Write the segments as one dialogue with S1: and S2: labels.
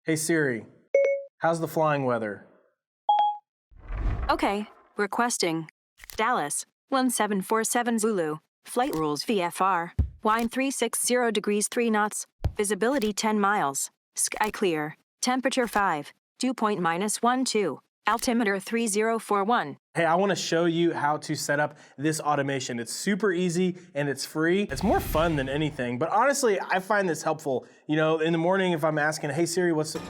S1: Hey Siri, how's the flying weather?
S2: Okay, requesting. Dallas, 1747 Zulu. Flight rules VFR. Wind 360 degrees 3 knots. Visibility 10 miles. Sky clear. Temperature 5. Dew point -12. Altimeter 3041.
S1: Hey, I want to show you how to set up this automation. It's super easy and it's free. It's more fun than anything, but honestly, I find this helpful. You know, in the morning if I'm asking, hey Siri, what's the...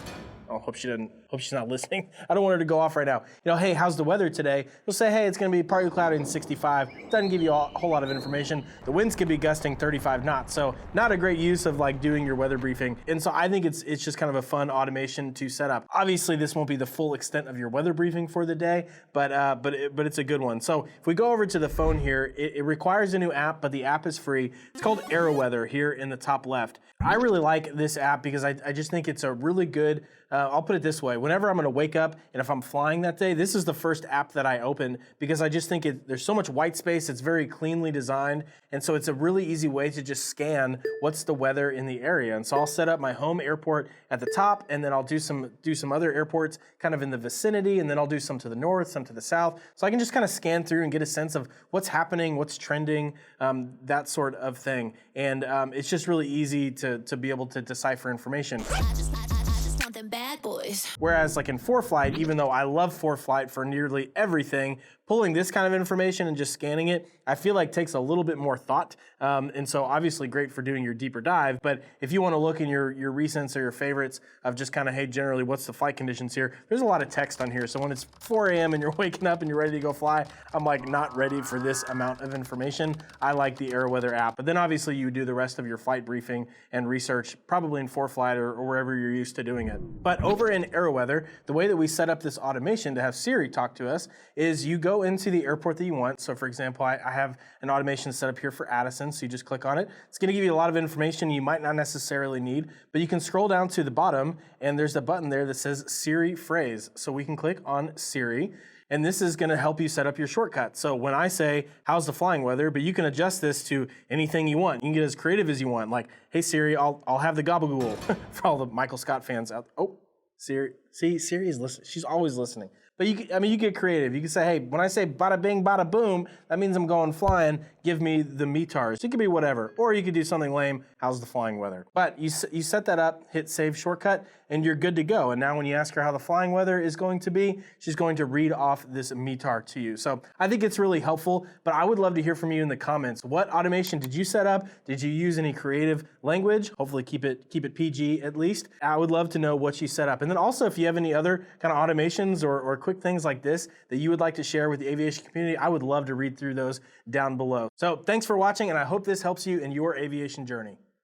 S1: Oh, hope she's not listening. I don't want her to go off right now. You know, hey, how's the weather today? You'll say, hey, it's gonna be partly cloudy and 65. Doesn't give you a whole lot of information. The winds could be gusting 35 knots, so not a great use of like doing your weather briefing. And so I think it's just kind of a fun automation to set up. Obviously, this won't be the full extent of your weather briefing for the day, but it's a good one. So if we go over to the phone here, it requires a new app, but the app is free. It's called AeroWeather here in the top left. I really like this app because I just think it's a really good, I'll put it this way, whenever I'm gonna wake up and if I'm flying that day, this is the first app that I open because I just think there's so much white space, it's very cleanly designed, and so it's a really easy way to just scan what's the weather in the area. And so I'll set up my home airport at the top, and then I'll do some other airports kind of in the vicinity, and then I'll do some to the north, some to the south, so I can just kind of scan through and get a sense of what's happening, what's trending, that sort of thing. And it's just really easy to be able to decipher information.
S3: Bad boys.
S1: Whereas like in ForeFlight, even though I love ForeFlight for nearly everything, pulling this kind of information and just scanning it, I feel like takes a little bit more thought. And so obviously great for doing your deeper dive, but if you wanna look in your recents or your favorites of just kind of, hey, generally what's the flight conditions here, there's a lot of text on here. So when it's 4 a.m. and you're waking up and you're ready to go fly, I'm like not ready for this amount of information. I like the AeroWeather app, but then obviously you do the rest of your flight briefing and research probably in ForeFlight or wherever you're used to doing it. But over in AeroWeather, the way that we set up this automation to have Siri talk to us is you go into the airport that you want. So for example, I have an automation set up here for Addison, so you just click on it. It's gonna give you a lot of information you might not necessarily need, but you can scroll down to the bottom and there's a button there that says Siri phrase. So we can click on Siri, and this is gonna help you set up your shortcut. So when I say, how's the flying weather, but you can adjust this to anything you want. You can get as creative as you want, like, hey Siri, I'll have the gabagool for all the Michael Scott fans out there. Oh, Siri, see, Siri is listening. She's always listening. But you get creative. You can say, hey, when I say bada bing, bada boom, that means I'm going flying. Give me the METARs. It could be whatever. Or you could do something lame, how's the flying weather? But you set that up, hit save shortcut, and you're good to go. And now when you ask her how the flying weather is going to be, she's going to read off this METAR to you. So I think it's really helpful, but I would love to hear from you in the comments. What automation did you set up? Did you use any creative language? Hopefully keep it PG at least. I would love to know what you set up. And then also if you have any other kind of automations or quick things like this that you would like to share with the aviation community, I would love to read through those down below. So thanks for watching, and I hope this helps you in your aviation journey.